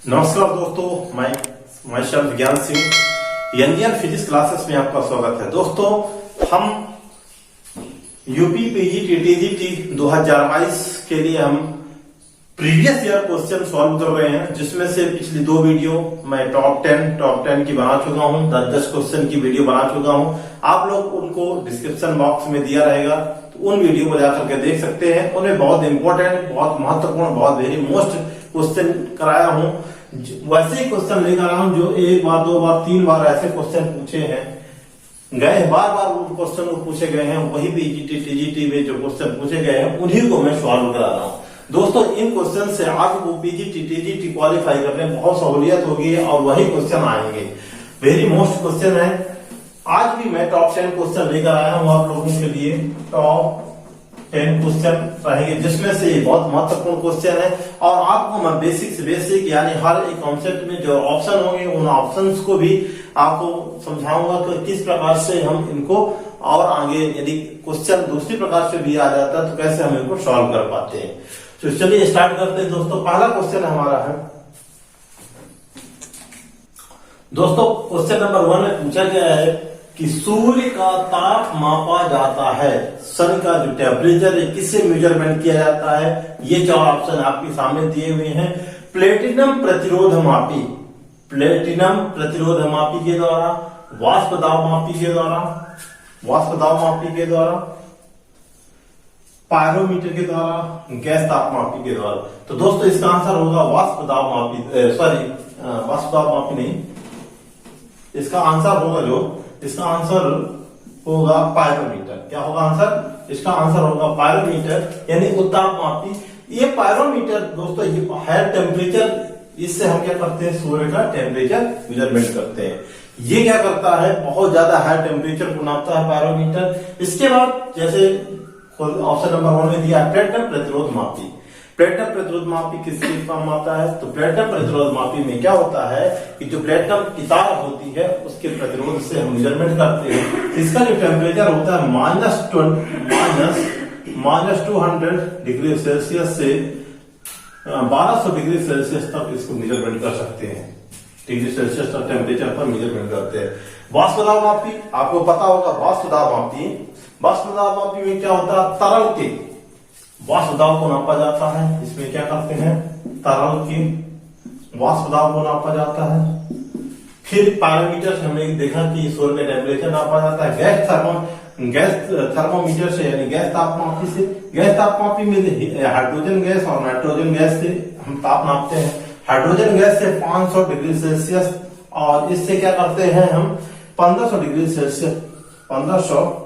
नमस्कार दोस्तों, मैं शब्द ज्ञान सिंह इंडियन फिजिक्स क्लासेस में आपका स्वागत है। दोस्तों, हम यूपी पीजी टीटीजीटी 2022 के लिए हम प्रीवियस ईयर क्वेश्चन सॉल्व कर रहे हैं, जिसमें से पिछली दो वीडियो मैं टॉप 10 की बना चुका हूं, 10 क्वेश्चन की वीडियो बना चुका हूं। आप लोग उनको डिस्क्रिप्शन बॉक्स में दिया रहेगा, तो उन वीडियो को जाकर के देख सकते हैं। उन्हें बहुत इंपॉर्टेंट, बहुत महत्वपूर्ण, बहुत वेरी मोस्ट क्वेश्चन कराया हूं। वैसे ही क्वेश्चन लेकर आया हूं जो एक बार, दो बार, तीन बार ऐसे क्वेश्चन पूछे हैं गए, बार बार उन क्वेश्चन को पूछे गए हैं। वही पीजीटी टीजीटी में जो क्वेश्चन पूछे गए हैं उन्हीं को मैं सॉल्व करा रहा हूं। दोस्तों, इन क्वेश्चन से आपको पीजीटी टीजीटी क्वालिफाई करने में बहुत सहूलियत होगी और वही क्वेश्चन आएंगे। वेरी मोस्ट क्वेश्चन है। आज भी मैं टॉप 10 क्वेश्चन लेकर आया हूं आप लोगों के लिए। टॉप 10 क्वेश्चन रहेंगे, जिसमें से ये बहुत महत्वपूर्ण क्वेश्चन है और आपको मैं बेसिक से बेसिक यानी हर एक कॉन्सेप्ट में जो ऑप्शन होंगे उन ऑप्शंस को भी आपको समझाऊंगा कि किस प्रकार से हम इनको और आगे यदि क्वेश्चन दूसरी प्रकार से भी आ जाता है तो कैसे हम इनको सॉल्व कर पाते हैं। तो चलिए स्टार्ट करते हैं। दोस्तों, पहला क्वेश्चन हमारा है। दोस्तों, क्वेश्चन नंबर 1 में पूछा गया है कि सूर्य का ताप मापा जाता है, सन का जो टेम्परेचर है किससे मेजरमेंट किया जाता है। ये चार ऑप्शन आपके सामने दिए हुए हैं। प्लेटिनम प्रतिरोध मापी, प्लेटिनम प्रतिरोध मापी के द्वारा, वाष्प दाब मापी के द्वारा, वाष्प दाब मापी के द्वारा, पायरोमीटर के द्वारा, गैस ताप मापी के द्वारा। तो दोस्तों, इसका आंसर होगा वाष्प दाब मापी, वाष्प दाब मापी नहीं, इसका आंसर होगा इसका आंसर होगा पायरोमीटर। क्या होगा आंसर? इसका आंसर होगा पायरोमीटर यानी उत्ताप मापी। ये पायरोमीटर दोस्तों, ये हायर टेम्परेचर, इससे हम क्या करते हैं, सूर्य का टेम्परेचर मेजरमेंट करते हैं। ये क्या करता है, बहुत ज्यादा हायर टेम्परेचर को नापता है पायरोमीटर। इसके बाद जैसे ऑप्शन नंबर 1 में दिया प्लेटिनम प्रतिरोध मापी। प्लेटिनम प्रतिरोध मापी किस चीज का मापता है? तो प्लेटिनम प्रतिरोध मापी में क्या होता है कि जो प्लेटिनम की तार होती है उसके प्रतिरोध से हम मेजरमेंट करते हैं। इसका जो टेम्परेचर होता है माइनस 200 डिग्री सेल्सियस से 1200 डिग्री सेल्सियस तक इसको मेजरमेंट कर सकते हैं। डिग्री सेल्सियस तक टेम्परेचर पर मेजरमेंट करते हैं। वाष्प दाब मापी आपको पता होगा। वाष्प दाब मापी में क्या होता है, तरल के वाष्प दाब को नापा जाता है। इसमें क्या करते हैं, तरल के वाष्प दाब को नापा जाता है। फिर पायरोमीटर से हमने देखा कि सूर्य का टेम्परेचर नापा जाता है। गैस थर्मोमीटर से यानी गैस तापमापी से, गैस तापमापी में हाइड्रोजन गैस और नाइट्रोजन गैस से हम ताप नापते हैं। हाइड्रोजन गैस से 500 डिग्री सेल्सियस और इससे क्या करते हैं हम 1500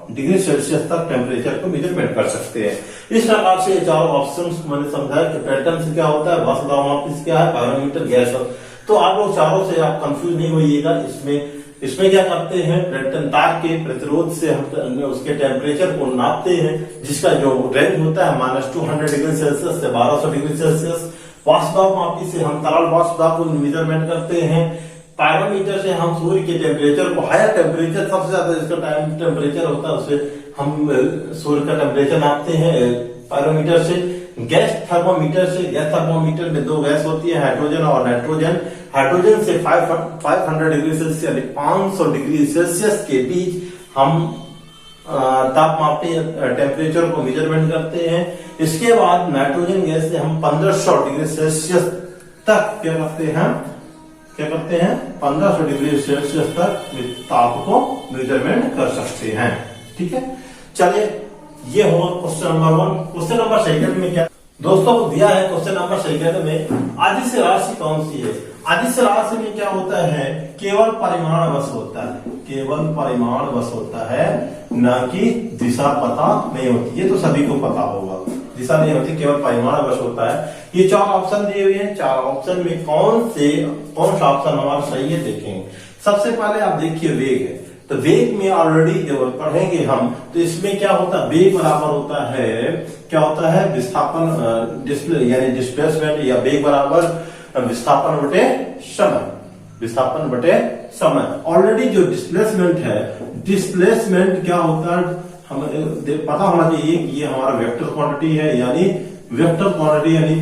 डिग्री सेल्सियस तक टेम्परेचर को मेजरमेंट कर सकते हैं। इस प्रकार से चारों ऑप्शंस मैंने समझाया कि प्लेटिनम से क्या होता है, वाष्प दाब मापी से क्या है, पायरोमीटर, गैस। तो आप लोग चारों से आप कंफ्यूज नहीं होइएगा। इसमें क्या करते हैं, प्लेटिनम तार के प्रतिरोध से हम उसके टेम्परेचर को नापते हैं, जिसका जो रेंज होता है -200 डिग्री सेल्सियस से 1200 डिग्री सेल्सियस। वाष्प दाब मापी से हम तरल वाष्प दाब को मेजरमेंट करते हैं। पायरोमीटर से हम सूर्य के टेम्परेचर को, हायर टेम्परेचर सबसे ज्यादा जिसका टेम्परेचर होता है उससे हम सूर्य का टेम्परेचर नापते हैं पायरोमीटर से। गैस थर्मोमीटर में दो गैस होती है, हाइड्रोजन और नाइट्रोजन। हाइड्रोजन से 500 डिग्री सेल्सियस यानी 500 डिग्री सेल्सियस के बीच हम ताप मापते हैं, टेम्परेचर को मेजरमेंट करते हैं। इसके बाद नाइट्रोजन गैस से हम 1500 डिग्री सेल्सियस तक क्या करते हैं 1500 डिग्री सेल्सियस तक ताप को मेजरमेंट कर सकते हैं। ठीक है, चलिए ये हो क्वेश्चन नंबर 1। क्वेश्चन नंबर 2 में क्या दोस्तों दिया है? क्वेश्चन नंबर 2 में अदिश राशि कौन सी है? अदिश राशि में क्या होता है, केवल परिमाण वश होता है, केवल परिमाण वश होता है, न कि दिशा पता नहीं होती। ये तो सभी को पता होगा, दिशा नहीं होती, केवल परिमाण वश होता है। ये 4 ऑप्शन दिए हुए हैं। 4 ऑप्शन में कौन सा ऑप्शन हमारा सही है देखेंगे। सबसे पहले आप देखिए वेग है, तो वेग में ऑलरेडी जब पढ़ेंगे हम तो इसमें क्या होता है, वेग बराबर होता है, क्या होता है, विस्थापन यानी डिस्प्लेसमेंट, या वेग बराबर विस्थापन बटे समय, विस्थापन बटे समय। ऑलरेडी जो डिस्प्लेसमेंट क्या होता है हमें पता होना चाहिए कि ये हमारा वेक्टर क्वांटिटी है, यानी वेक्टर क्वांटिटी यानी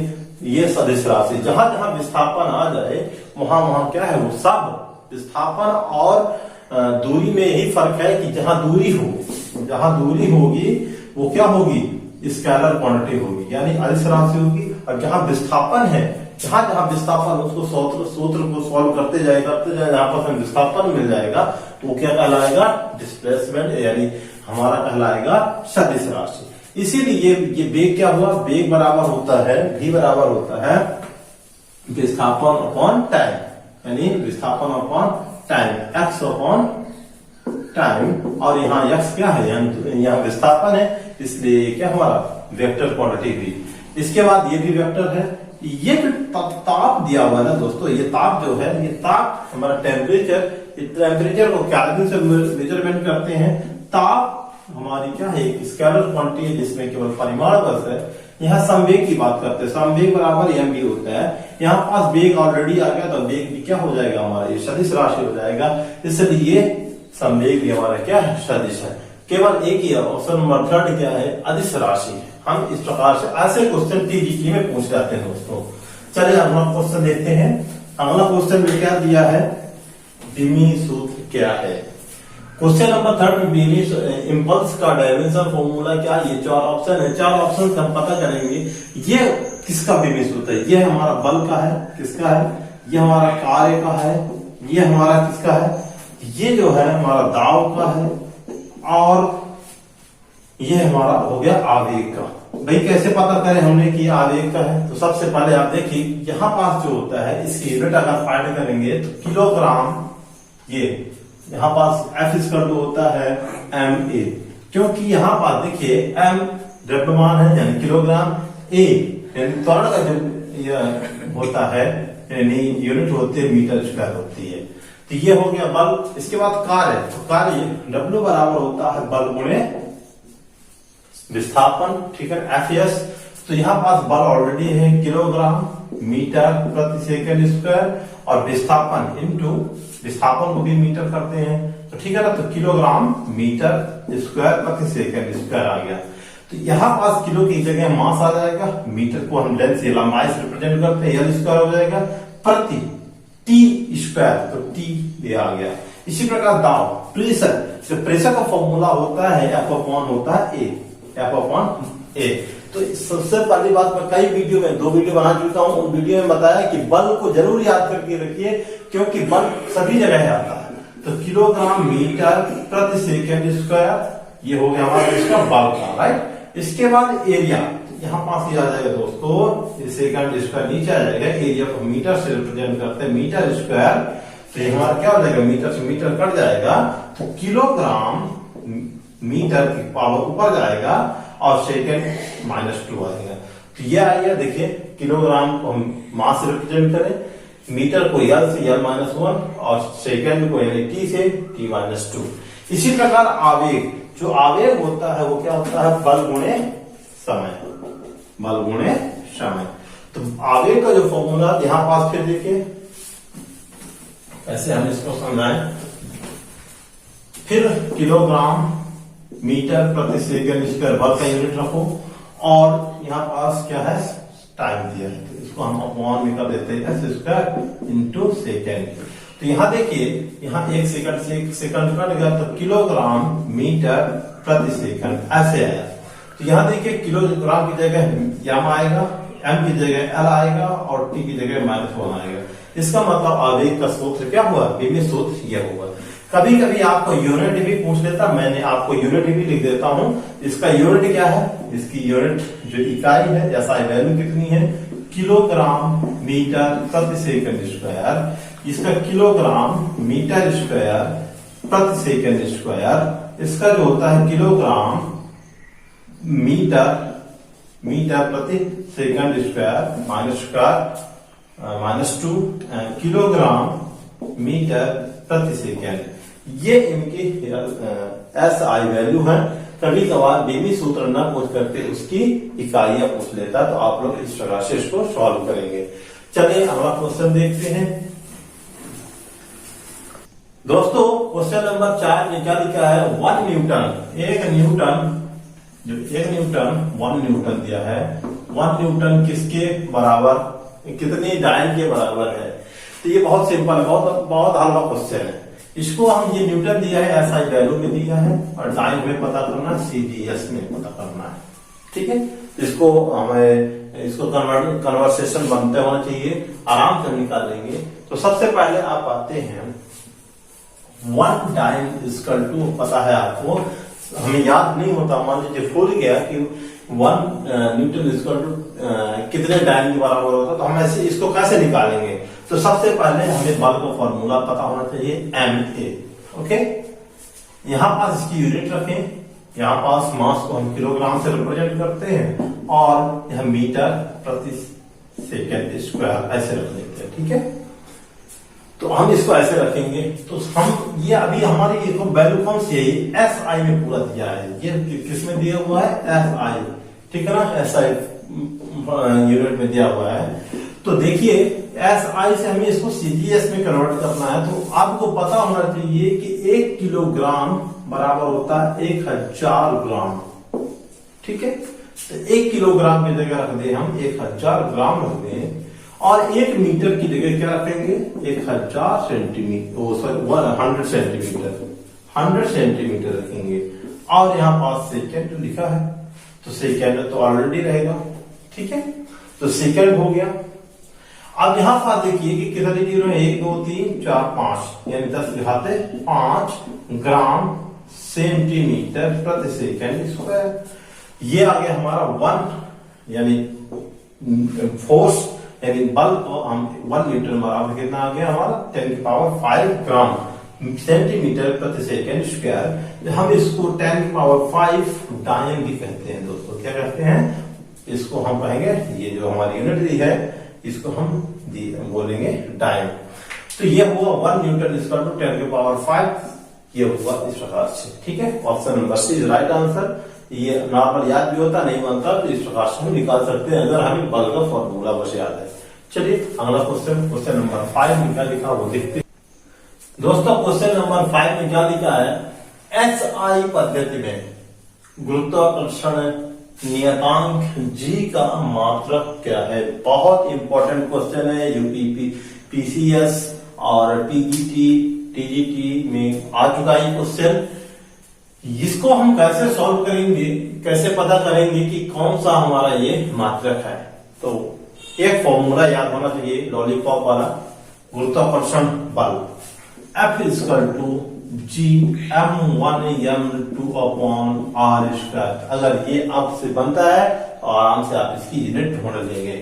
ये सदिश राशि, जहां जहां विस्थापन आ जाए वहां वहां क्या है, वो सब विस्थापन और दूरी में यही फर्क है कि जहां दूरी होगी वो क्या होगी, स्केलर क्वांटिटी होगी, यानी अदिश राशि होगी। और जहां विस्थापन है, जहां जहां विस्थापन, उसको सूत्र को सॉल्व करते जाए जहां पर हमें विस्थापन मिल जाएगा वो क्या कहलाएगा, डिस्प्लेसमेंट, यानी हमारा कहलाएगा सदिश राशि। इसीलिए ये वेग क्या हुआ, वेग बराबर होता है, v बराबर होता है विस्थापन अपॉन टाइम, यानी विस्थापन upon time, x upon time. और यहाँ x क्या है, यहाँ विस्थापन है, इसलिए क्या हमारा वेक्टर क्वांटिटी हुई। इसके बाद ये भी वेक्टर है। ये जो ताप दिया हुआ है ना दोस्तों, ये ताप जो है, ये ताप हमारा टेम्परेचर को केल्विन से मेजरमेंट करते हैं। ताप हमारी क्या है, एक स्केलर क्वांटिटी है जिसमें केवल परिमाण बस है। यहाँ संवेग की बात करते हैं, संवेग बराबर mv होता है। यहाँ पास वेग ऑलरेडी आ गया, तो वेग भी क्या हो जाएगा हमारा, ये सदिश राशि हो जाएगा। इसलिए संवेग भी हमारा क्या है, सदिश है। केवल एक ही ऑप्शन नंबर 3 क्या है, अदिश राशि है। हम इस प्रकार से ऐसे क्वेश्चन टीजीटी में पूछ जाते हैं दोस्तों। चलिए अगला क्वेश्चन देखते हैं। अगला क्वेश्चन में क्या दिया है, बीमी सूत्र क्या है। क्वेश्चन नंबर 3 में बीमी इंपल्स का डायमेंशन फॉर्मूला क्या, ये 4 ऑप्शन है। 4 ऑप्शन हम पता करेंगे ये किसका बीमी सूत्र है। ये हमारा बल का है, किसका है, ये हमारा कार्य का है, ये हमारा किसका है, ये जो है हमारा दाव का है, और ये हमारा हो गया आवेग का। भाई कैसे पता करें हमने कि आवेग का है, तो सबसे पहले आप देखिए यहां पास जो होता है इसकी यूनिट अगर फाइंड करेंगे तो किलोग्राम, ये यहां पास F इक्वल टू होता है MA, क्योंकि यहां पास देखिए M द्रव्यमान है यानी किलोग्राम, A यानी त्वरण का जो होता है यानी यूनिट होती है मीटर स्क्वायर होती है। तो ये हो गया बल। इसके बाद कार्य, तो कार्य W बराबर होता है बल गुणे विस्थापन, ठीक है, Fs। तो यहाँ पास बल ऑलरेडी है किलोग्राम मीटर प्रति सेकंड स्क्वायर, और विस्थापन इनटू विस्थापन को भी मीटर करते हैं, तो ठीक है ना, तो किलोग्राम मीटर स्क्वायर प्रति सेकंड स्क्वायर आ गया। तो यहाँ पास किलो की जगह मास आ जाएगा, मीटर को हम लेंथ से लंबाई से रिप्रेजेंट करते हैं, L स्क्वायर हो जाएगा, प्रति टी स्क्वायर, तो टी ये आ गया। इसी प्रकार दाव, प्रेशर, प्रेशर का फॉर्मूला होता है F अपॉन होता है A, F अपॉन A। तो सबसे पहली बात, मैं कई वीडियो में 2 वीडियो बना चुका हूं, उन वीडियो में बताया कि बल को जरूर याद करके रखिए, क्योंकि बल सभी जगह आता है। तो किलोग्राम मीटर प्रति सेकंड स्क्वायर, ये हो गया हमारा इसका बल का, राइट। इसके बाद एरिया, यहाँ पास ये आ जाएगा दोस्तों, सेकंड स्क्वायर नीचे आ जाएगा, एरिया को मीटर से रिप्रेजेंट करते हैं, मीटर स्क्वायर। तो हमारा क्या हो जाएगा, मीटर से मीटर कट जाएगा, तो किलोग्राम मीटर की पावर ऊपर जाएगा और सेकंड -2 आएगा। तो ये आइए देखिए, किलोग्राम को हम मास से रिप्रेजेंट करें, मीटर को L से L-1 और सेकंड को यानी T से T-2। इसी प्रकार आवेग, जो आवेग होता है वो क्या होता है, बल गुणे समय, बल गुणे समय। तो आवेग का जो फॉर्मूला यहां पास फिर देखिए, ऐसे हम इसको समझाएं, फिर किलोग्राम मीटर प्रति सेकंड स्क्वायर बल का यूनिट रखो, और यहाँ पास क्या है, टाइम दिया है, तो इसको हम अपॉन में कर देते हैं S स्क्वायर इंटू सेकेंड। तो यहाँ देखिए, यहाँ 1 सेकंड से 1 सेकंड कट गया, तो किलोग्राम मीटर प्रति सेकंड ऐसे आया। तो यहाँ देखिए किलोग्राम की जगह यम आएगा, M की जगह L आएगा, और T की जगह -1 आएगा। इसका मतलब आवेग का सूत्र क्या हुआ, बीमी सूत्र यह हुआ। कभी कभी आपको यूनिट भी पूछ लेता, मैंने आपको यूनिट भी लिख देता हूं। इसका यूनिट क्या है, इसकी यूनिट जो इकाई है, SI वैल्यू कितनी है, किलोग्राम मीटर प्रति सेकंड स्क्वायर। इसका किलोग्राम मीटर स्क्वायर प्रति सेकंड स्क्वायर, इसका जो होता है किलोग्राम मीटर प्रति सेकंड स्क्वायर -2 किलोग्राम मीटर प्रति सेकंड। ये इनकी SI वैल्यू है। कभी कभार बीमी सूत्र न पूछ करके उसकी इकाइयां पूछ लेता, तो आप लोग इस प्रकार से इसको सॉल्व करेंगे। चलिए अगला क्वेश्चन देखते हैं दोस्तों। क्वेश्चन नंबर 4 में क्या लिखा है, 1 न्यूटन, 1 न्यूटन दिया है, 1 न्यूटन किसके बराबर, कितने डाइन के बराबर है। तो ये बहुत सिंपल है, बहुत बहुत हल्का क्वेश्चन है। इसको हम ये न्यूटन दिया है, एसआई वैल्यू में दिया है, और डाइन में पता करना, सीजीएस में पता करना है। ठीक है, इसको हमें इसको कन्वर्सेशन बनते होना चाहिए, आराम से निकाल लेंगे। तो सबसे पहले आप आते हैं 1 डाइन इक्वल टू, पता है आपको, हमें याद नहीं होता, मान लीजिए भूल गया कि 1 न्यूटन इक्वल टू कितने डाइन के बराबर होता, तो हम ऐसे इसको कैसे निकालेंगे। तो सबसे पहले हमें बल का फॉर्मूला पता होना चाहिए, MA। ओके, यहां पास इसकी यूनिट रखें, यहाँ पास मास को हम किलोग्राम से रिप्रेजेंट करते हैं, और यह मीटर प्रति सेकेंड स्क्वायर ऐसे रख देते हैं। ठीक है, तो हम इसको ऐसे रखेंगे। तो हम ये अभी हमारी ये वैल्यू कौन सी है, SI में पूरा दिया है, ये किसमें दिया हुआ है, SI। ठीक है ना, SI यूनिट में दिया हुआ है। तो देखिए SI से हमें इसको CGS में कन्वर्ट करना है। तो आपको पता होना चाहिए कि 1 किलोग्राम बराबर होता है 1000 ग्राम। ठीक है, तो 1 किलोग्राम की जगह रख दे हम 1000 ग्राम रख दें, और 1 मीटर की जगह क्या रखेंगे, 1000 सेंटीमीटर, सॉरी 100 सेंटीमीटर, 100 सेंटीमीटर रखेंगे। और यहाँ पास सेकेंड लिखा है, तो सेकेंड तो ऑलरेडी रहेगा। ठीक है, तो सेकेंड हो गया। अब यहां पर देखिए कि कितने जीरो है, 1 2 3 4 5, यानी 10 लिखाते 5 ग्राम सेंटीमीटर प्रति सेकेंड स्क्वायर। ये आ गया हमारा 1, यानी फोर्स, यानी बल को हम 1 न्यूटन बराबर कितना आ गया हमारा 10⁵ ग्राम सेंटीमीटर प्रति सेकेंड स्क्वायर। हम इसको 10⁵ डायन भी कहते हैं दोस्तों। क्या कहते हैं इसको, हम कहेंगे ये जो हमारी यूनिट दी है इसको हम बोलेंगे डायन। तो ये हुआ 1 न्यूटन इक्वल टू 10⁵, ये हुआ इस प्रकार से। ठीक है, option number C is right answer. ये नॉर्मल याद भी होता नहीं बनता, तो इस प्रकार से हम निकाल सकते हैं अगर हमें बल का फॉर्मूला बस याद है। चलिए अगला क्वेश्चन नंबर 5 में क्या लिखा वो देखते हैं। दोस्तों क्वेश्चन नंबर 5 में क्या लिखा है, SI पद्धति में गुरुत्वाकर्षण नियतांक G का मात्रक क्या है। बहुत इंपॉर्टेंट क्वेश्चन है, यूपी PCS और TGT TGT में आ चुका है क्वेश्चन। इसको हम कैसे सॉल्व करेंगे, कैसे पता करेंगे कि कौन सा हमारा ये मात्रक है। तो एक फॉर्मूला याद होना चाहिए लॉलीपॉप वाला, गुरुत्वाकर्षण बल F = Gm1m2/r²। अगर ये आपसे बनता है तो आराम से आप इसकी यूनिट ढूंढ लेंगे।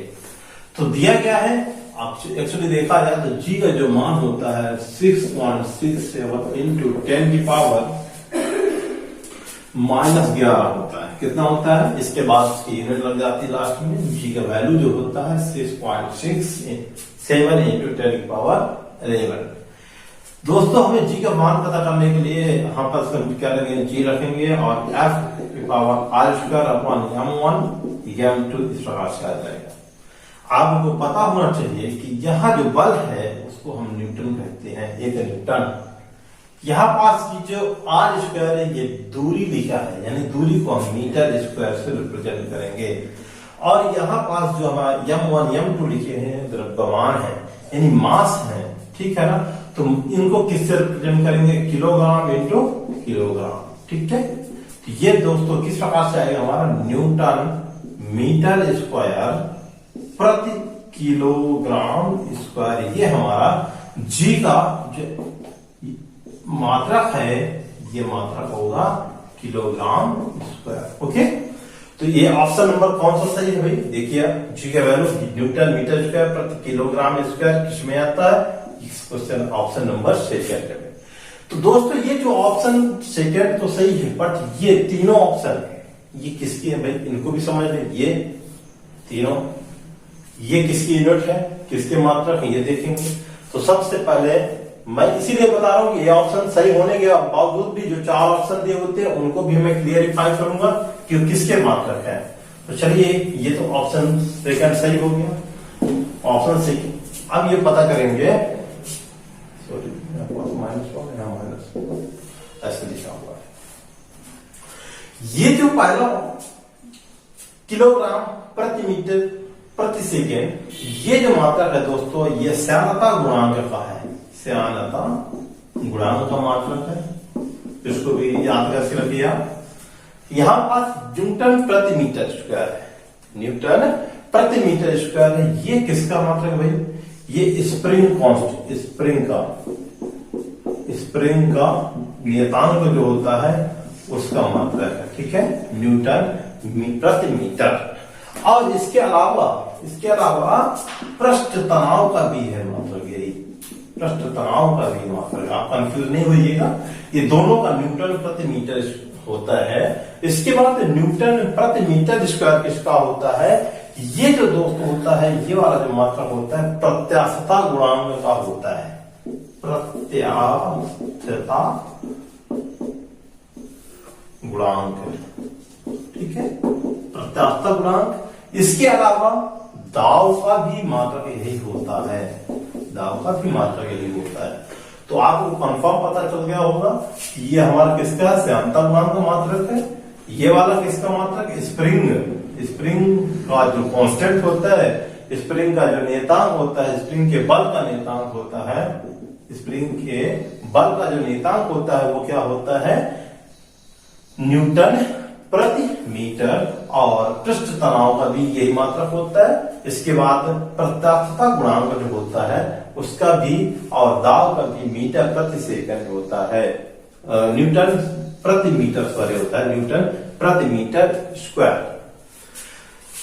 तो दिया क्या है, आप एक्चुअली देखा जाए तो G का जो मान होता है 6.67 इंटू 10⁻⁻11 होता है। कितना होता है, इसके बाद उसकी यूनिट लग जाती है लास्ट में। G का वैल्यू जो होता है 6.67 इंटू 10⁻11। दोस्तों हमें G का मान पता करने के लिए यहाँ पर क्या लगेंगे, G रखेंगे और F⁴r²/m1m2 इस प्रकार से आ जाएगा। आपको पता होना चाहिए कि यहाँ जो बल है उसको हम न्यूटन कहते हैं, 1 न्यूटन। यहाँ पास की जो r² है ये दूरी लिखा है, यानी दूरी को हम मीटर स्क्वायर से रिप्रेजेंट करेंगे। और यहाँ पास जो हमारा m1 m2 लिखे हैं द्रव्यमान है, यानी मास है। ठीक है ना, तो इनको किससे रिप्रेजेंट करेंगे, किलोग्राम इंटू किलोग्राम। ठीक है, तो ये दोस्तों किस प्रकार से आएगा हमारा, न्यूटन मीटर स्क्वायर प्रति किलोग्राम स्क्वायर। ये हमारा G का जो मात्रक है, ये मात्रक होगा किलोग्राम स्क्वायर। ओके, तो ये ऑप्शन नंबर कौन सा सही है भाई, देखिए G का वैल्यू न्यूटन मीटर स्क्वायर प्रति किलोग्राम स्क्वायर किसमें आता है, इस क्वेश्चन ऑप्शन नंबर सेकंड में। तो दोस्तों ये जो ऑप्शन सेकंड तो सही है, बट ये तीनों ऑप्शन ये किसकी है भाई, इनको भी समझ लें। ये तीनों ये किसकी यूनिट है, किसके मात्रक है, ये देखेंगे। तो सबसे पहले मैं इसीलिए बता रहा हूं कि ये ऑप्शन सही होने के बावजूद भी जो 4 ऑप्शन दिए होते हैं उनको भी मैं क्लियरिफाई करूंगा कि किसके मात्रक है। तो चलिए ये तो ऑप्शन सेकंड सही हो गया। ऑप्शन सेकंड अब ये पता करेंगे, सॉरी माइनस ऐसे लिखा हुआ है। ये जो पहला किलोग्राम प्रति मीटर प्रति सेकेंड। ये जो मात्रक है दोस्तों, ये श्यानता गुणांक का है, श्यानता गुणांक का मात्रक है, इसको भी याद करके रखिए आप। यहां पास न्यूटन प्रति मीटर स्क्वायर है, न्यूटन प्रति मीटर स्क्वायर है। ये किसका मात्रक भाई? ये स्प्रिंग कांस्टेंट, स्प्रिंग का नियतांक जो होता है उसका मात्रक है, ठीक है, न्यूटन प्रति मीटर। और इसके अलावा पृष्ठ तनाव का भी है मात्रक, यही पृष्ठ तनाव का भी मात्रक। आप कंफ्यूज नहीं होइएगा, ये दोनों का न्यूटन प्रति मीटर होता है। इसके बाद न्यूटन प्रति मीटर स्क्वायर किसका होता है? ये जो दोस्तों होता है, ये वाला जो मात्रक होता है प्रत्यास्थता गुणांक का होता है, प्रत्यास्थता गुणांक, ठीक है, प्रत्यास्थता गुणांक। इसके अलावा दाव का भी मात्रक यही होता है, दाव का भी मात्रक यही होता है। तो आपको कंफर्म पता चल गया होगा कि ये हमारा किसका है? श्यानता गुणांक का मात्रक है। ये वाला किसका मात्रक? स्प्रिंग का जो कांस्टेंट होता है, स्प्रिंग का जो नियतांक होता है, स्प्रिंग के बल का नियतांक होता है, स्प्रिंग के बल का जो नियतांक होता है वो क्या होता है? न्यूटन प्रति मीटर। और पृष्ठ तनाव का भी यही मात्रक होता है। इसके बाद प्रत्यास्थता गुणांक जो होता है उसका भी, और दाव का भी मीटर प्रति सेकंड होता है, न्यूटन प्रति मीटर सॉरी होता है, न्यूटन प्रति मीटर स्क्वायर।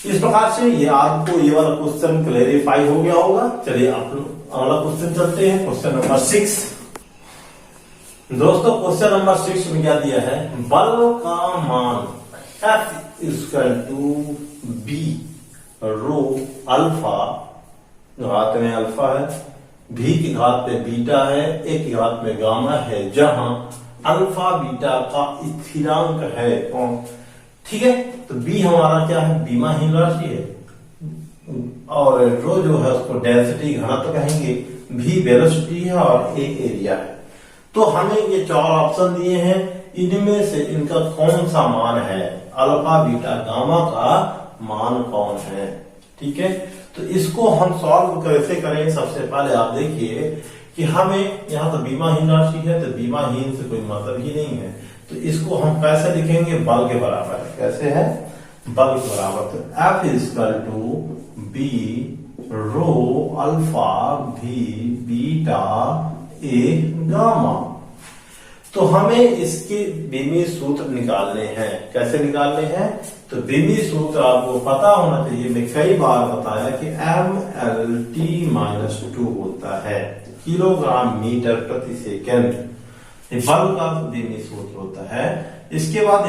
इस प्रकार से ये आपको ये वाला क्वेश्चन क्लेरिफाई हो गया होगा। चलिए आप अगला क्वेश्चन चलते हैं, क्वेश्चन नंबर 6। दोस्तों क्वेश्चन नंबर 6 में क्या दिया है? बल का मान F equal to B rho alpha, घात में अल्फा है, भी की घात में बीटा है, ए की घात में गामा है, जहां अल्फा बीटा का स्थिरांक है कौन? ठीक है, तो बी हमारा क्या है? बीमाहीन राशि है, और रो जो है उसको डेंसिटी घनत्व कहेंगे, भी वेलोसिटी है, और ए एरिया है। तो हमें ये 4 ऑप्शन दिए हैं, इनमें से इनका कौन सा मान है? अल्फा बीटा गामा का मान कौन है? ठीक है, तो इसको हम सॉल्व कैसे करें? सबसे पहले आप देखिए कि हमें यहाँ तो बीमाहीन राशि है, तो बीमाहीन से कोई मतलब ही नहीं है, तो इसको हम कैसे लिखेंगे? बल के बराबर। कैसे है? बल के बराबर। तो F equal to B rho alpha भी बीटा ए गामा। तो हमें इसके बीमी सूत्र निकालने हैं। कैसे निकालने हैं? तो बीमी सूत्र आपको पता होना चाहिए, मैं कई बार बताया कि MLT-2 होता है, किलोग्राम मीटर प्रति सेकेंड। बल का बीमी सूत्र होता है। इसके बाद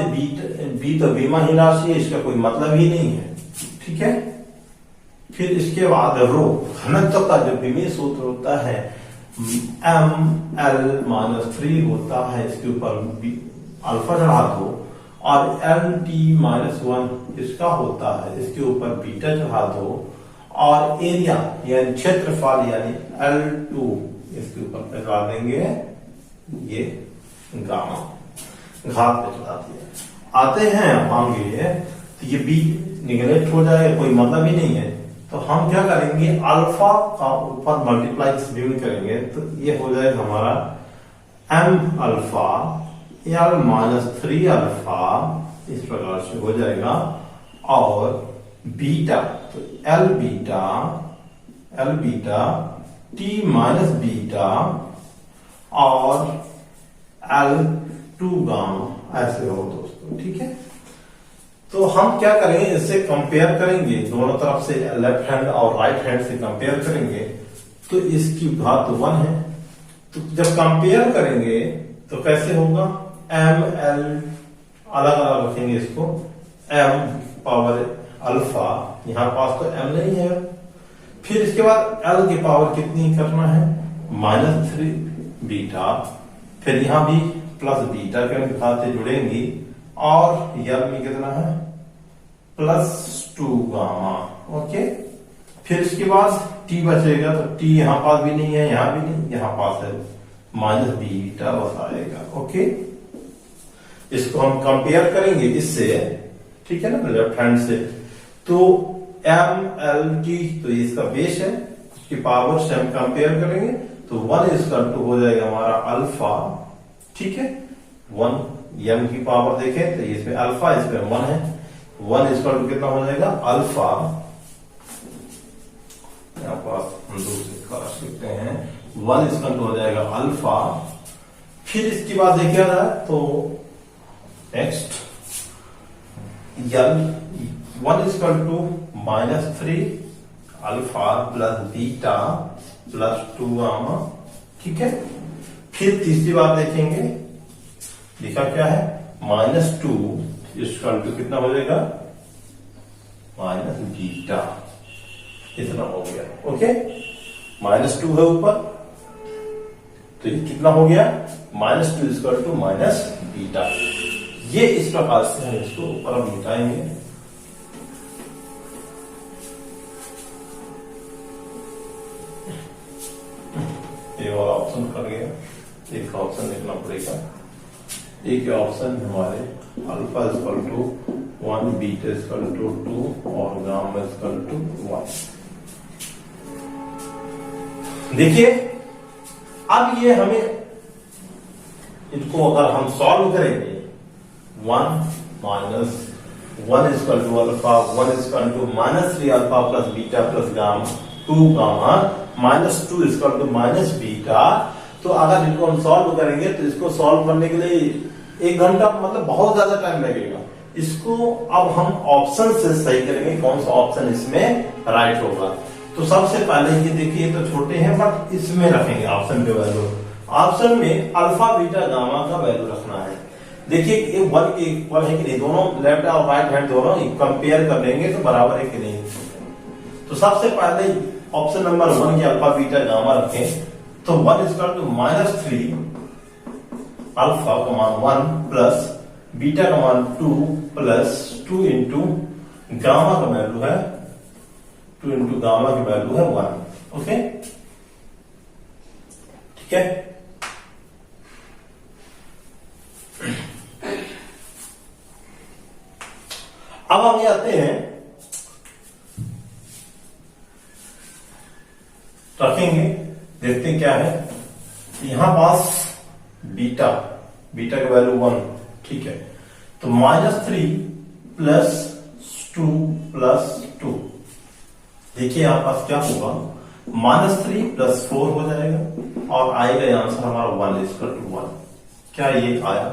बी तो बीमाहीन राशि है, इसका कोई मतलब ही नहीं है, ठीक है। फिर इसके बाद रो घनत्व का जो बीमी सूत्र होता है ML-3 होता है, इसके ऊपर अल्फा चढ़ा दो, और LT-1 इसका होता है, इसके ऊपर बीटा चढ़ा दो, और एरिया यानी क्षेत्रफल यानी L2 इसके ऊपर चढ़ा देंगे, ये गामा घात पे चढ़ा दिया। आते हैं आगे, तो ये बी निगलेक्ट हो जाएगा, कोई मतलब ही नहीं है। तो हम क्या करेंगे? अल्फा का ऊपर मल्टीप्लाई करेंगे, तो ये हो जाएगा हमारा M अल्फा L-3 अल्फा, इस प्रकार से हो जाएगा। और बीटा तो L beta T minus beta और L2 गामा, ऐसे हो दोस्तों, ठीक है। तो हम क्या करेंगे? इससे कंपेयर करेंगे, दोनों तरफ से लेफ्ट हैंड और राइट हैंड से कंपेयर करेंगे। तो इसकी घात 1 है, तो जब कंपेयर करेंगे तो कैसे होगा? M L अलग अलग रखेंगे इसको, M पावर अल्फा, यहां पास तो M नहीं है। फिर इसके बाद L की पावर कितनी करना है? -3 बीटा, फिर यहां भी प्लस बीटा के घातें जुड़ेंगी, और यल में कितना है? +2 गामा, ओके। फिर इसके बाद टी बचेगा, तो टी यहां पास भी नहीं है, यहां भी नहीं, यहां पास है, माइनस बीटा बस आएगा, ओके। इसको हम कंपेयर करेंगे इससे, ठीक है ना, लेफ्ट हैंड से। तो एम एल टी, तो ये इसका बेस है, उसकी पावर से हम कंपेयर करेंगे तो 1 इक्वल टू हो जाएगा हमारा अल्फा, ठीक है। 1 एम की पावर देखें तो इसमें अल्फा, इसमें 1 है, 1 इक्वल टू कितना हो जाएगा अल्फा, यहाँ पास हम दूसरे क्लास लिखते हैं, 1 इक्वल टू हो जाएगा अल्फा। फिर इसके बाद देखिए तो नेक्स्ट यल 1 equal to -3 alpha plus beta plus 2 gamma, ठीक है। फिर तीसरी बात देखेंगे, लिखा क्या है -2 इक्वल टू कितना हो जाएगा माइनस बीटा, इतना हो गया, ओके। -2 है ऊपर, तो ये कितना हो गया -2 इक्वल टू माइनस बीटा। ये इस प्रकार से हम इसको ऊपर हम मिटाएंगे, ये वाला ऑप्शन कर गया, एक ऑप्शन लिखना पड़ेगा, एक ऑप्शन हमारे alpha equal to 1, beta equal to 2 और गामा इक्वल टू 1। देखिए अब ये हमें इनको अगर हम सॉल्व करेंगे 1 minus 1 equal to alpha, 1 equal to -3 alpha plus beta plus gamma 2 gamma -2 equal to minus beta. तो अगर इनको हम सॉल्व करेंगे तो इसको सॉल्व करने के लिए 1 घंटा मतलब बहुत ज्यादा टाइम लगेगा। इसको अब हम ऑप्शन से सही करेंगे, कौन सा ऑप्शन इसमें राइट होगा। तो सबसे पहले ये देखिए तो छोटे हैं बट इसमें रखेंगे ऑप्शन पे वैल्यू। ऑप्शन में अल्फा बीटा गामा का वैल्यू रखना है। देखिए ये 1 के इक्वल है कि नहीं, दोनों लेफ्ट और राइट हैंड दोनों कंपेयर कर लेंगे तो बराबर है कि नहीं। तो सबसे पहले ऑप्शन नंबर 1 के अल्फा बीटा गामा रखें, तो 1 इक्वल टू -3 अल्फा का मान 1 प्लस बीटा का मान 2 प्लस 2 इंटू गामा का वैल्यू है 2 इंटू गामा की वैल्यू है 1, ओके, ठीक है। अब हम ये आते हैं, रखेंगे, देखते हैं क्या है। यहां पास बीटा का वैल्यू 1, ठीक है। तो -3 प्लस 2 प्लस 2, देखिए यहां पास क्या होगा -3 प्लस 4 हो जाएगा और आएगा आंसर हमारा 1 इक्वल टू 1। क्या ये आया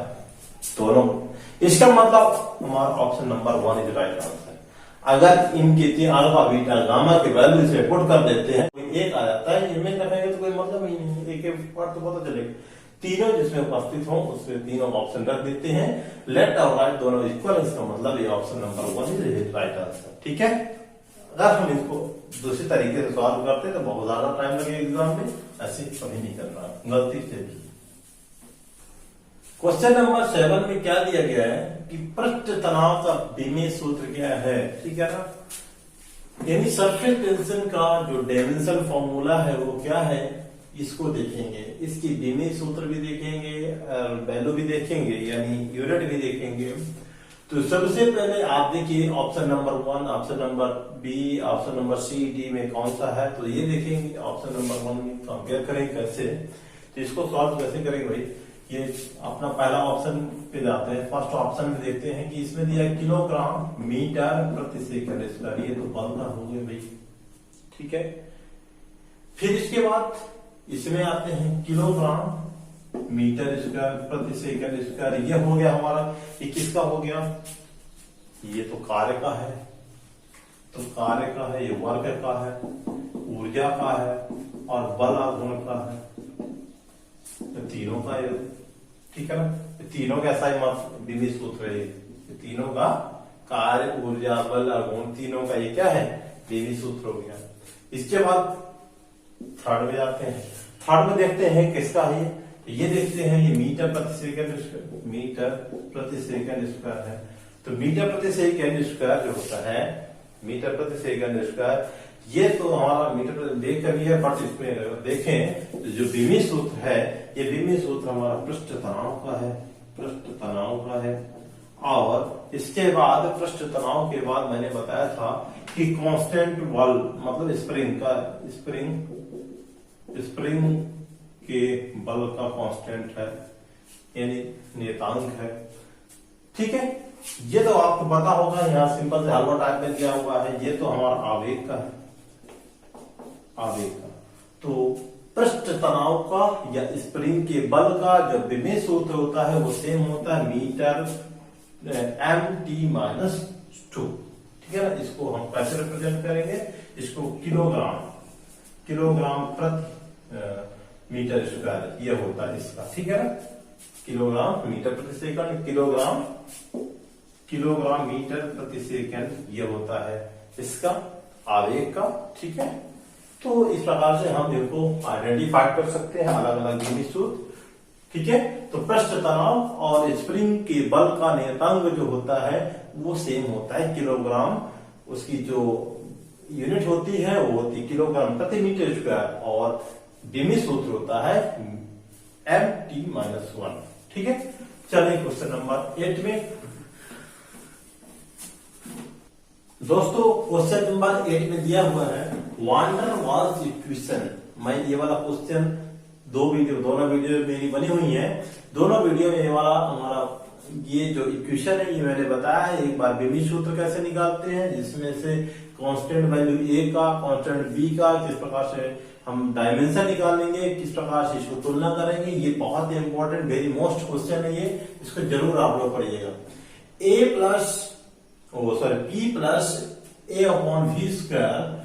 दोनों? इसका मतलब हमारा option number 1 is right answer. अगर इनके 3 अल्फा बीटा गामा के वैल्यू से पुट कर देते हैं, कोई एक आ जाता है, इनमें करेंगे तो कोई मतलब ही नहीं है, एक बार तो पता चलेगा। तीनों जिसमें उपस्थित हो उसमें तीनों ऑप्शन रख देते हैं, लेफ्ट और राइट दोनों इक्वल, इसका मतलब ये option number 1 is right answer, ठीक है। अगर हम इसको दूसरी तरीके से सॉल्व करते तो बहुत ज्यादा टाइम लगेगा एग्जाम में, ऐसे कभी नहीं करना, गलती से भी। क्वेश्चन नंबर 7 में क्या दिया गया है कि पृष्ठ तनाव का बीमीय सूत्र क्या है, ठीक है ना। यानी सरफेस टेंशन का जो डायमेंशन फॉर्मूला है वो क्या है, इसको देखेंगे, इसकी बीमीय सूत्र भी देखेंगे, वैल्यू भी देखेंगे, यानी यूनिट भी देखेंगे। तो सबसे पहले आप देखिए option number 1, option number B, option number C, D में कौन सा है, तो ये देखेंगे। ऑप्शन नंबर 1 में कंपेयर करें कैसे, तो इसको सॉल्व कैसे करेंगे भाई। ये अपना पहला ऑप्शन पे जाते हैं, फर्स्ट ऑप्शन में देखते हैं कि इसमें दिया किलोग्राम मीटर प्रति सेकंड स्क्वायर, ये तो बल्कन हो गए भाई, ठीक है। फिर इसके बाद इसमें आते हैं किलोग्राम मीटर स्क्वायर प्रति सेकंड स्क्वायर, ये हो गया हमारा। ये किसका हो गया, ये तो कार्य का है, तो कार्य का है, ये वर्ग का है, ऊर्जा का है और बल आघूर्ण का है, तो तीनों का ये, ठीक है ना। तीनों का ऐसा ही बीमीय सूत्र है, ये तीनों का कार्य ऊर्जा बल आघूर्ण तीनों का ये क्या है बीमीय सूत्र हो गया। इसके बाद थर्ड में जाते हैं, थर्ड में देखते हैं किसका है, ये देखते हैं ये मीटर प्रति सेकंड स्क्वायर, मीटर प्रति सेकंड स्क्वायर है। तो मीटर प्रति सेकंड स्क्वायर जो होता है, मीटर प्रति सेकंड स्क्वायर, ये तो हमारा मीटर देख कर है, बट इसमें देखें तो जो बीमीय सूत्र है, ये बीमीय सूत्र हमारा पृष्ठ तनाव का है, पृष्ठ तनाव का है। और इसके बाद पृष्ठ तनाव के बाद मैंने बताया था कि कांस्टेंट बल मतलब स्प्रिंग के बल का कांस्टेंट है यानी नियतांक है। ठीक है, ये तो आपको पता होगा, यहाँ सिंपल से हलवा टाइप में दिया हुआ है। ये तो हमारा आवेग का है, आवेग का। तो पृष्ठ तनाव का या स्प्रिंग के बल का जो विमेय सूत्र होता है वो सेम होता है मीटर mt-2। ठीक है ना, इसको हम कैसे रिप्रेजेंट करेंगे, इसको किलोग्राम प्रति मीटर स्क्वायर ये होता है इसका। ठीक है ना, किलोग्राम मीटर प्रति सेकंड, किलोग्राम मीटर प्रति सेकंड ये होता है इसका आवेग का। ठीक है, तो इस प्रकार से हम इनको आइडेंटिफाई कर सकते हैं अलग अलग विमेय सूत्र। ठीक है, तो पृष्ठ तनाव और स्प्रिंग के बल का नियतांक जो होता है वो सेम होता है किलोग्राम, उसकी जो यूनिट होती है वो होती है किलोग्राम प्रति मीटर स्क्वायर और विमेय सूत्र होता है mt-1। ठीक है, चलिए क्वेश्चन नंबर 8 में। दोस्तों क्वेश्चन नंबर 8 में दिया हुआ है वान डर वाल्स इक्वेशन। मैं ये वाला क्वेश्चन दोनों वीडियो मेरी बनी हुई है, दोनों वीडियो में ये वाला हमारा ये जो इक्वेशन है ये मैंने बताया है। एक बार विमेय सूत्र कैसे निकालते हैं, जिसमें से कांस्टेंट वैल्यू ए का, कांस्टेंट बी का, किस प्रकार से हम डायमेंशन निकालेंगे, किस प्रकार से इसको तुलना करेंगे। ये बहुत ही इंपॉर्टेंट वेरी मोस्ट क्वेश्चन है ये, इसको जरूर आप लोग पढ़िएगा। P plus A upon V square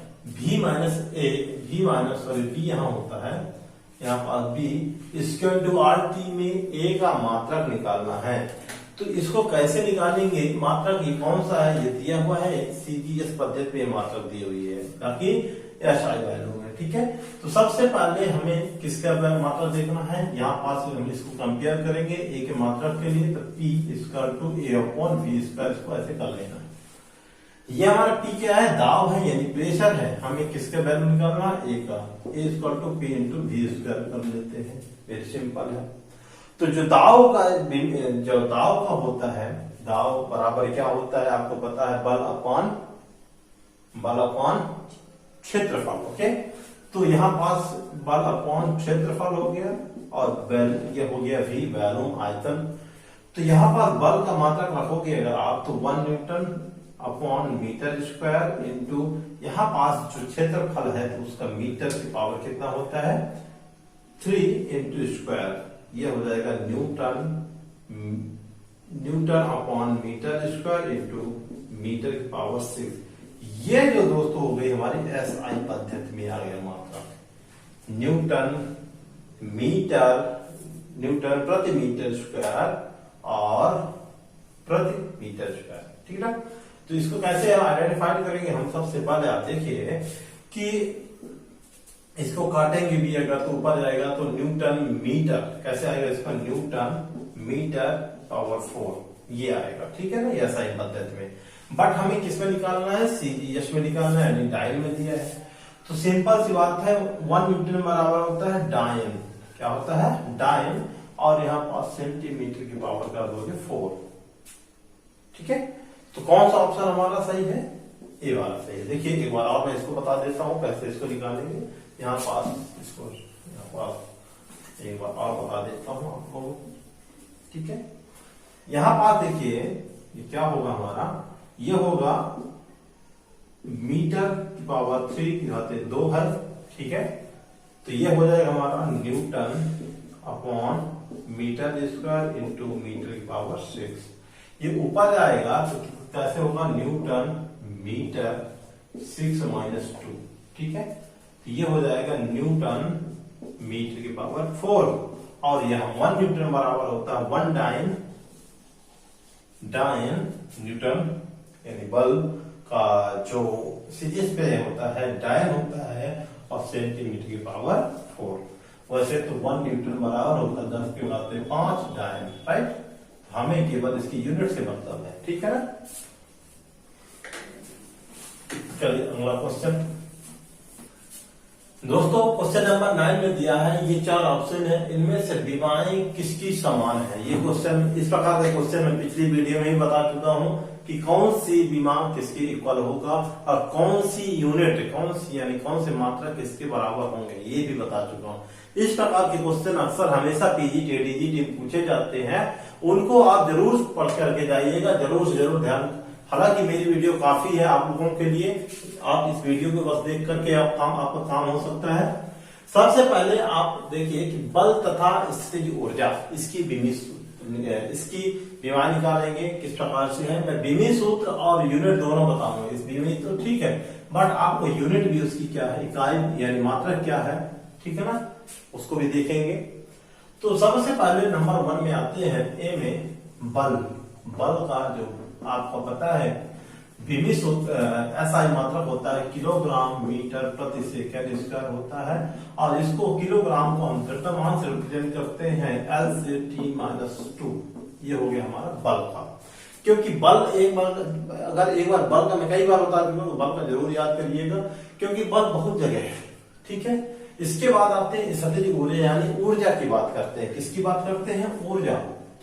B यहाँ होता है, यहाँ पास B square two R T में ए का मात्रक निकालना है। तो इसको कैसे निकालेंगे, मात्रक ये कौन सा है ये दिया हुआ है, सीजीएस पद्धति में मात्रक दी हुई है ताकि एसआई वैल्यू है। ठीक है, तो सबसे पहले हमें किसका मात्रक देखना है, यहाँ पास हम इसको कंपेयर करेंगे ए के मात्रक के लिए, तो P square to A upon V square, इसको ऐसे कर लेना है। ये हमारा पी क्या है, दाब है यानी प्रेशर है, हमें किसका वैल्यू निकालना है, ए का, A square two P into V square कर लेते हैं, वेरी सिंपल है। तो जो दाब का होता है, दाब बराबर क्या होता है आपको पता है, बल अपॉन क्षेत्रफल। ओके, तो यहाँ पास बल अपॉन क्षेत्रफल हो गया और ये हो गया वी वैल्यूम आयतन। तो यहाँ पास बल का मात्रक रखोगे अगर आप तो 1 newton upon metre square into यहाँ पास जो क्षेत्रफल है तो उसका मीटर की पावर कितना होता है 3 इंटू स्क्वायर, ये हो जाएगा newton upon metre square into metre की पावर 6। ये जो दोस्तों हो गई हमारी एसआई पद्धति में आ गया मात्रा, न्यूटन प्रति मीटर स्क्वायर और प्रति मीटर स्क्वायर। ठीक है ना, तो इसको कैसे आइडेंटिफाई करेंगे हम, सबसे पहले आप देखिए कि इसको काटेंगे भी अगर तो ऊपर जाएगा तो न्यूटन मीटर, कैसे आएगा इसका, न्यूटन मीटर पावर 4 ये आएगा। ठीक है ना, ये ऐसा ही पद्धति में, बट हमें किसमें निकालना है, सीजीएस में निकालना है, डाइन में दिया है। तो सिंपल सी बात है 1 न्यूटन बराबर होता है डाइन, क्या होता है डाइन, और यहाँ पास सेंटीमीटर की पावर कर दोगे 4। ठीक है, तो कौन सा ऑप्शन हमारा सही है, ए वाला सही है। देखिए एक बार और मैं इसको बता देता हूं कैसे इसको निकालेंगे, यहाँ पास इसको यहाँ पास एक बार और बता देता हूं आपको। ठीक है, यहाँ पास देखिए ये क्या होगा हमारा, ये होगा मीटर की पावर 3 घाते 2 है। ठीक है, तो ये हो जाएगा हमारा newton upon metre square into metre की पावर 6। ये ऊपर जाएगा तो कैसे होगा, न्यूटन मीटर 6 माइनस 2। ठीक है, तो ये हो जाएगा न्यूटन मीटर की पावर 4, और यहाँ 1 न्यूटन बराबर होता है 1 डाइन न्यूटन, यानी बल का जो सीजीएस पे होता है डाइन होता है और सेंटीमीटर की पावर 4। वैसे तो 1 न्यूटन बराबर होता है 10 के घात 5 डाइन, राइट। हमें केवल इसकी यूनिट से मतलब है। ठीक है ना, चलिए अगला क्वेश्चन। दोस्तों क्वेश्चन नंबर 9 में दिया है, ये 4 ऑप्शन है, इनमें से विमाएं किसकी समान है। ये क्वेश्चन इस प्रकार का क्वेश्चन मैं पिछली वीडियो में ही बता चुका हूँ कि कौन सी विमा किसके इक्वल होगा और कौन सी यूनिट, कौन सी यानी कौन सी मात्रा किसके बराबर होंगे, ये भी बता चुका हूँ। इस प्रकार के क्वेश्चन अक्सर हमेशा पीजी टीडीजी टीम पूछे जाते हैं, उनको आप जरूर पढ़ करके जाइएगा, जरूर से जरूर ध्यान। हालांकि मेरी वीडियो काफी है आप लोगों के लिए, आप इस वीडियो को बस देख करके आपका काम हो सकता है। सबसे पहले आप देखिए कि बल तथा स्थितिज ऊर्जा, इसकी विमा निकालेंगे किस प्रकार से है। मैं बीमी सूत्र और यूनिट दोनों बताऊंगा। इस बीमी तो ठीक है, बट आपको यूनिट भी उसकी क्या है, इकाई यानी मात्रा क्या है, ठीक है ना, उसको भी देखेंगे। तो सबसे पहले नंबर 1 में आते हैं, ए में बल। बल का जो आपको पता है बीमी सूत्र ऐसा ही मात्रक होता है, किलोग्राम मीटर प्रति सेकंड स्क्वायर होता है, और इसको किलोग्राम को हम द्रव्यमान से रिप्रेजेंट करते हैं L से T-2। ये हो गया हमारा बल का। क्योंकि बल एक बार, अगर एक बार बल का मैं कई बार बता दूंगा तो बल का जरूर याद करिएगा, क्योंकि बल बहुत जगह है, ठीक है। इसके बाद आते हैं स्थितिज ऊर्जा यानी ऊर्जा की बात करते हैं। किसकी बात करते हैं, ऊर्जा,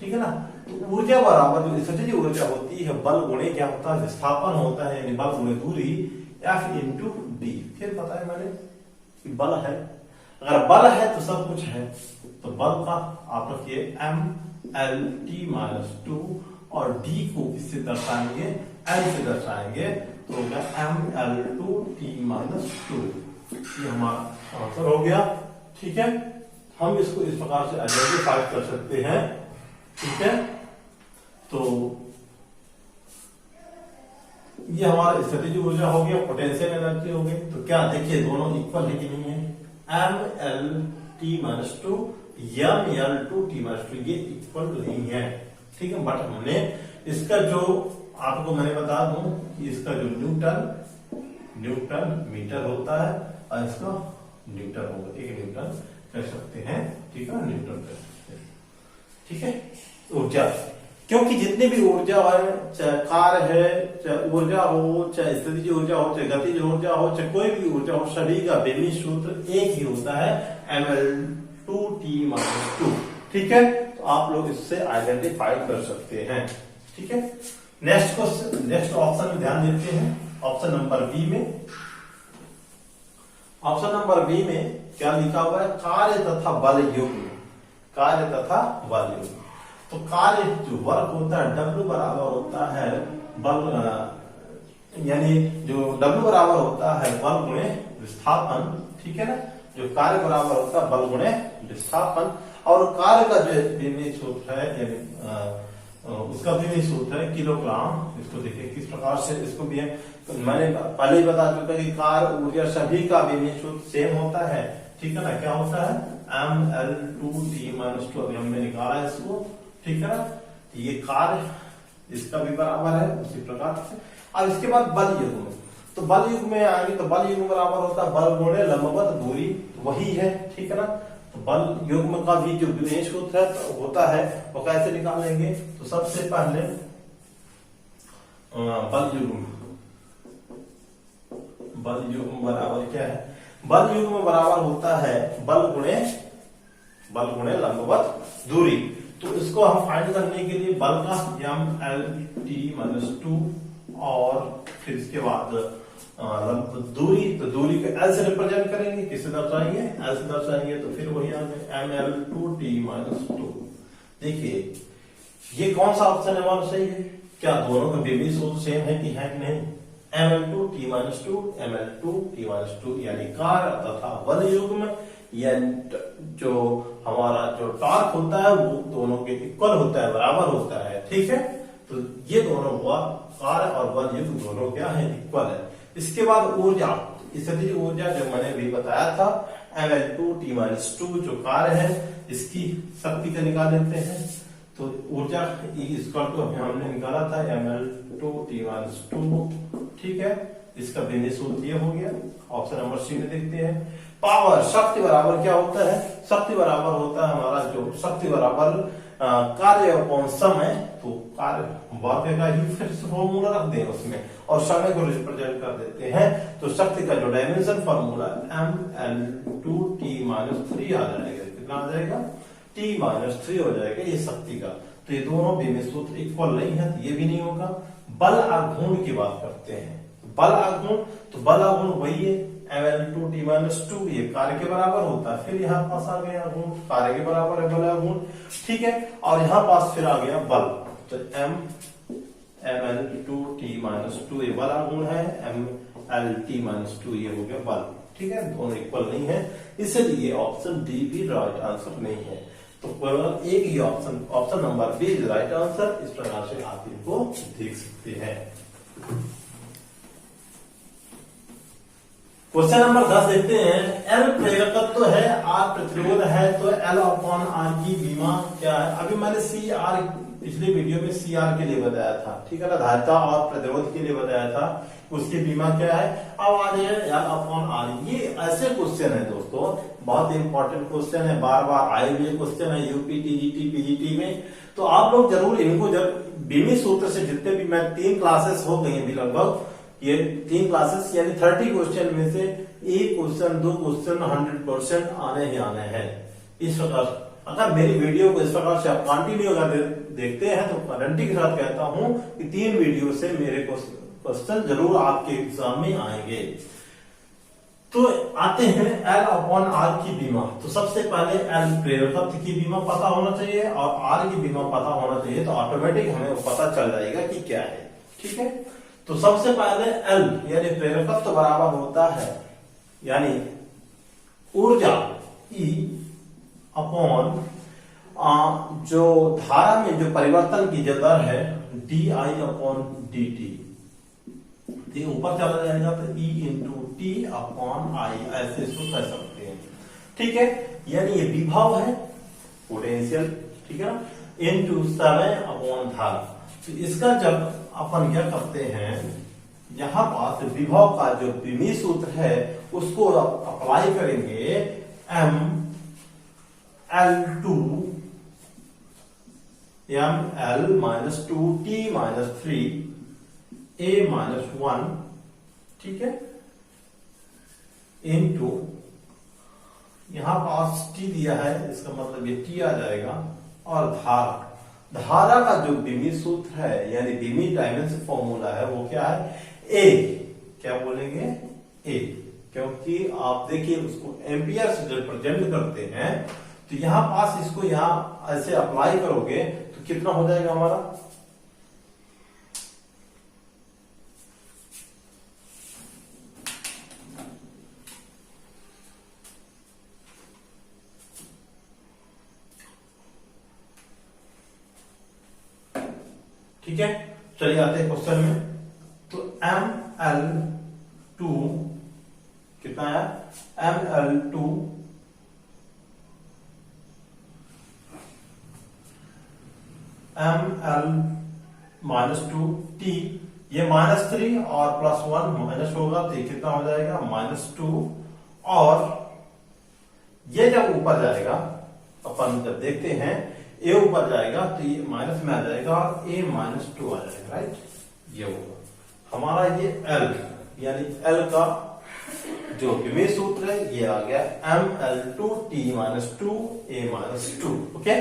ठीक है ना। तो ऊर्जा बराबर जो स्थितिज ऊर्जा होती है बल गुणे क्या होता है, विस्थापन होता है, यानी बल गुणे दूरी, F इंटू डी। फिर पता है मैंने कि बल है, अगर बल है तो सब कुछ है, तो बल का आप रखिए MLT-2 और डी को किससे दर्शाएंगे, L से दर्शाएंगे, तो होगा ML2T-2। ये हमारा आंसर हो गया, ठीक है। हम इसको इस प्रकार से आइडेंटिफाई कर सकते हैं, ठीक है। तो ये हमारा स्थितिज ऊर्जा हो गया, पोटेंशियल एनर्जी हो गई। तो क्या देखिए दोनों इक्वल है कि नहीं है, MLT-2 ML2T-2 ये इक्वल नहीं है, ठीक है। बट हमने इसका जो आपको मैंने बता दूं कि इसका जो न्यूटन मीटर होता है और इसका न्यूटन होगा, 1 न्यूटन कर सकते हैं, ठीक है, न्यूटन कर सकते हैं, ठीक है। ऊर्जा, क्योंकि जितनी भी ऊर्जा है, चाहे कार्य है, चाहे ऊर्जा हो, चाहे स्थितिज ऊर्जा हो, चाहे गतिज ऊर्जा हो, चाहे कोई भी ऊर्जा हो, सभी का बीमी सूत्र एक ही होता है, ML2T-2, ठीक है। तो आप लोग इससे आइडेंटिफाई कर सकते हैं, ठीक है। नेक्स्ट क्वेश्चन, नेक्स्ट ऑप्शन में ध्यान देते हैं, ऑप्शन नंबर बी में। ऑप्शन नंबर बी में क्या लिखा हुआ है, कार्य तथा बल युग्म, कार्य तथा बल युग्म। तो कार्य जो वर्क होता है W बराबर होता है बल, यानी जो W बराबर होता है बल गुणे विस्थापन, ठीक है ना। जो कार्य बराबर होता है बल गुणे विस्थापन, और कार्य का जो बीमी सूत्र है, यानी उसका बीमी सूत्र है किलोग्राम। इसको देखिए किस प्रकार से इसको भी है, तो मैंने पहले ही बता चुका कि कार्य ऊर्जा सभी का बीमी सूत्र सेम होता है, ठीक है ना। क्या होता है, ML2T-2, अभी हमने निकाला है इसको, ठीक है ना। तो ये कार्य इसका भी बराबर है उसी प्रकार से। अब इसके बाद बल युग्म, तो बल युग्म में आएंगे तो बल युग्म बराबर होता है बल गुणे लंबवत दूरी, वही है, ठीक है ना। तो बल युग्म का भी जो बीमी सूत्र है तो होता है, वो कैसे निकालेंगे, तो सबसे पहले बल युग्म बराबर क्या है, बल युग्म बराबर होता है बल गुणे लंबवत दूरी। तो इसको हम फाइंड करने के लिए बल का MLT-2 और फिर इसके बाद दूरी, तो दूरी को L से रिप्रेजेंट करेंगे, किससे दर्शाएंगे, L से दर्शाएंगे, तो फिर वही आ गए ML2T-2। देखिए ये कौन सा ऑप्शन है हमारा सही है, क्या दोनों का बीमी सूत्र सेम है कि नहीं, ML2T-2 ML2T-2 यानी कार्य तथा बल युग्म, या जो हमारा जो टॉर्क होता है वो दोनों के इक्वल होता है, बराबर होता है, ठीक है। तो ये दोनों हुआ, कार्य और बल युग्म दोनों क्या है, इक्वल है। इसके बाद ऊर्जा, स्थितिज ऊर्जा जो मैंने भी बताया था, ML2T-2 जो कार्य है इसकी शक्ति का निकाल लेते हैं। तो ऊर्जा इसका तो हमने निकाला था ML2T-2, ठीक है। इसका बीमी सूत्र ये हो गया। ऑप्शन नंबर सी में देखते हैं, पावर शक्ति बराबर क्या होता है, शक्ति बराबर होता है हमारा जो शक्ति बराबर कार्य अपॉन समय, तो कार्य वर्ग का ही फिर से फॉर्मूला रख दें उसमें और समय को रिप्रेजेंट कर देते हैं। तो शक्ति का जो डायमेंशन फॉर्मूला ml2t - 3 आ जाएगा। कितना आ जाएगा, t-3 हो जाएगा ये शक्ति का। तो ये दोनों बेमे सूत्र इक्वल नहीं है, तो ये भी नहीं होगा। बल आघूर्ण की बात करते हैं, बल आघूर्ण, तो बल आघूर्ण वही है ml2t - 2, ये कार्य के बराबर होता है। फिर यहाँ पास आ गया आघूर्ण, कार्य के बराबर है बल आघूर्ण, ठीक है। और यहाँ पास फिर आ गया बल, तो ml2t - 2 ये बल आघूर्ण है, mlt - 2 ये हो गया बल, ठीक है। दोनों इक्वल नहीं है, इसलिए ऑप्शन डी भी राइट आंसर नहीं है। तो केवल एक ही option, option number B is right answer. इस प्रकार से आप इनको देख सकते हैं। क्वेश्चन नंबर 10 देखते हैं। एल प्रेरकत्व है, आर प्रतिरोध है, तो एल अपॉन आर की बीमा क्या है। अभी मैंने सी आर पिछले वीडियो में सी आर के लिए बताया था, ठीक है ना, धारिता और प्रतिरोध के लिए बताया था, उसकी बीमा क्या है। अब आ जाए एल अपॉन आर, ये ऐसे क्वेश्चन है दोस्तों, बहुत इंपॉर्टेंट क्वेश्चन है, बार बार आए हुए क्वेश्चन है यूपी टीजीटी पीजीटी में। तो आप लोग जरूर इनको, जब बीमी सूत्र से जितने भी, मैं 3 क्लासेस हो गई अभी लगभग, ये 3 क्लासेस यानी 30 क्वेश्चन में से एक क्वेश्चन 2 क्वेश्चन 100% आने ही आने हैं। इस प्रकार अगर मेरी वीडियो को इस प्रकार से आप कंटिन्यू अगर देखते हैं तो गारंटी के साथ कहता हूं कि 3 वीडियो से मेरे क्वेश्चन जरूर आपके एग्जाम में आएंगे। तो आते हैं एल अपॉन आर की बीमा। तो सबसे पहले एल प्रेरकत्व की बीमा पता होना चाहिए और आर की बीमा पता होना चाहिए, तो ऑटोमेटिक हमें पता चल जाएगा कि क्या है, ठीक है। तो सबसे पहले एल यानी प्रेरकत्व बराबर होता है, यानी ऊर्जा ई अपॉन जो धारा में जो परिवर्तन की जो दर है D I upon D T, ऊपर चला जाएगा तो E into T upon I, ऐसे इसको कह सकते हैं, ठीक है। यानी ये विभव है, पोटेंशियल, ठीक है ना, इंटू समय अपॉन धारा। तो इसका जब अपन क्या करते हैं, यहां पास विभव का जो बीमी सूत्र है उसको अप्लाई करेंगे, एम -2 t - 3 a - 1, ठीक है, इनटू यहां पास t दिया है, इसका मतलब ये t आ जाएगा, और धारा का जो बीमी सूत्र है यानी बीमी डायमेंशन फॉर्मूला है वो क्या है, a, क्या बोलेंगे, a, क्योंकि आप देखिए उसको एम्पियर से रिप्रेजेंट करते हैं, तो यहां पास इसको यहां ऐसे अप्लाई करोगे तो कितना हो जाएगा हमारा, ठीक है। चलिए आते हैं क्वेश्चन में। तो ml2 कितना है, ml2 -2 t, ये -3 और +1 माइनस होगा तो ये कितना हो जाएगा, -2, और ये जब ऊपर जाएगा, अपन जब देखते हैं ए ऊपर जाएगा तो ये माइनस में आ जाएगा और ए -2 आ जाएगा, राइट। ये होगा हमारा ये एल, यानी एल का जो विमेय सूत्र है ये आ गया ml2 t - 2 a - 2, ओके।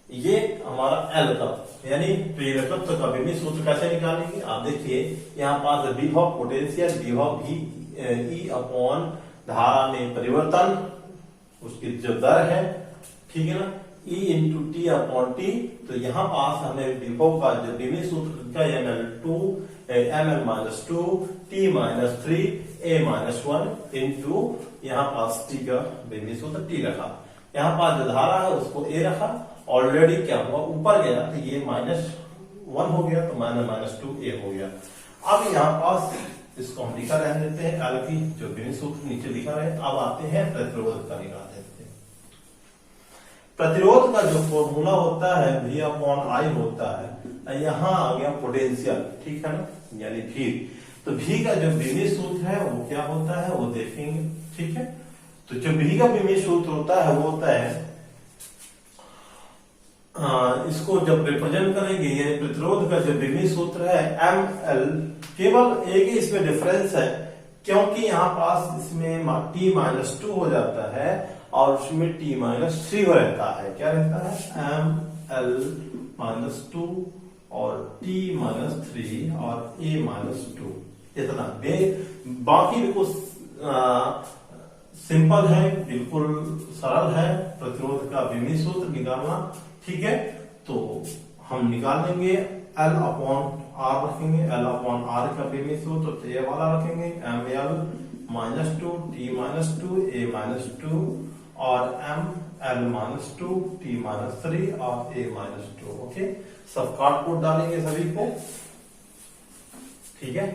ये हमारा एल का यानी प्रेरकत्व का विमेय सूत्र कैसे निकालेंगे, आप देखिए यहाँ पास विभव पोटेंशियल, विभव भी ई अपॉन धारा में परिवर्तन, उसकी जो दर है, ठीक है ना, E into T upon T. तो यहाँ पास हमें विभव का जो विमेय सूत्र का ml -2 t - 3 a - 1 इंटू यहाँ पास टी का विमेय सूत्र टी रखा, यहाँ पास जो धारा है उसको a रखा, ऑलरेडी क्या हुआ ऊपर गया तो ये -1 हो गया, तो -2a हो गया। अब यहाँ पास इसको हम लिखा रहने देते हैं, एल की जो विमेय सूत्र नीचे लिखा रहे। अब आते हैं प्रतिरोध का निकाल देते हैं। प्रतिरोध का जो फॉर्मूला होता है V अपॉन I होता है, यहां आ गया पोटेंशियल, ठीक है ना, यानी V। तो V का जो विमेय सूत्र है वो क्या होता है वो देखेंगे, ठीक है। तो जो बी का बीमी सूत्र होता है वो होता है, इसको जब रिप्रेजेंट करेंगे, ये प्रतिरोध का जो बीमी सूत्र है एम एल, केवल एक ही इसमें डिफरेंस है, क्योंकि यहाँ पास इसमें t-2 हो जाता है और उसमें t-3 हो रहता है। क्या रहता है? ml-2 और t-3 और a-2, इतना। बाकी बिल्कुल सिंपल है, बिल्कुल सरल है प्रतिरोध का बीमी सूत्र निकालना। ठीक है, तो हम निकाल लेंगे, L अपॉन R रखेंगे, L अपॉन R का बीमी सूत्र तो ये वाला रखेंगे, ml-2 t-2 a-2 और ml-2 t-3 और a-2। ओके, सब काट कूट डालेंगे सभी को। ठीक है,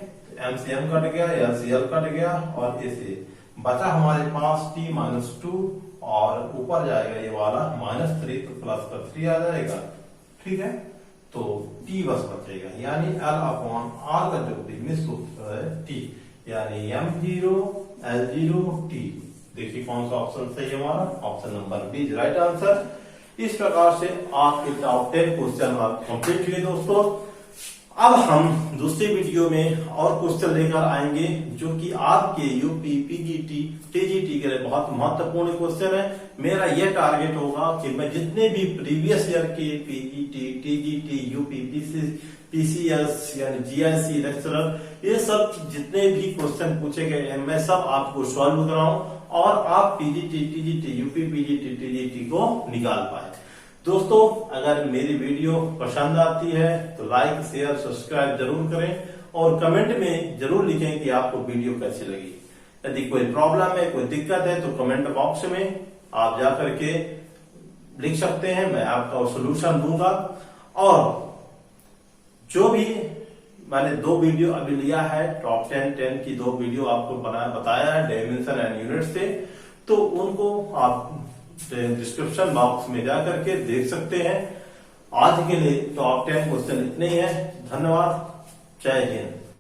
M से M कट गया, L से L कट गया और A से बचा हमारे पास t-2 और ऊपर जाएगा ये वाला -3 तो प्लस का 3 आ जाएगा। ठीक है, तो t बस बचेगा, यानी L अपॉन R का जो बीमी सूत्र है t, यानी m0 L0 t। देखिए कौन सा ऑप्शन सही है हमारा? Option number B is right answer. इस प्रकार से आपके टॉप 10 क्वेश्चन आप कंप्लीट किए दोस्तों। अब हम दूसरी वीडियो में और क्वेश्चन लेकर आएंगे जो कि आपके यूपी पीजीटी टीजीटी के लिए बहुत महत्वपूर्ण क्वेश्चन है। मेरा यह टारगेट होगा कि मैं जितने भी प्रीवियस ईयर के पीजीटी टीजीटी यूपी पीसीएस यानी जीआईसी लेक्चरर, ये सब जितने भी क्वेश्चन पूछे गए हैं मैं सब आपको सॉल्व कराऊं और आप PGT TGT UP PGT TGT को निकाल पाए। दोस्तों, अगर मेरी वीडियो पसंद आती है तो लाइक शेयर सब्सक्राइब जरूर करें और कमेंट में जरूर लिखें कि आपको वीडियो कैसी लगी। यदि कोई प्रॉब्लम है, कोई दिक्कत है तो कमेंट बॉक्स में आप जाकर के लिख सकते हैं, मैं आपका सोल्यूशन दूंगा। और जो भी मैंने 2 वीडियो अभी लिया है, टॉप 10 की 2 वीडियो आपको बताया है डायमेंशन एंड यूनिट से, तो उनको आप डिस्क्रिप्शन बॉक्स में जाकर के देख सकते हैं। आज के लिए टॉप 10 क्वेश्चन इतने ही है। धन्यवाद, जय हिंद।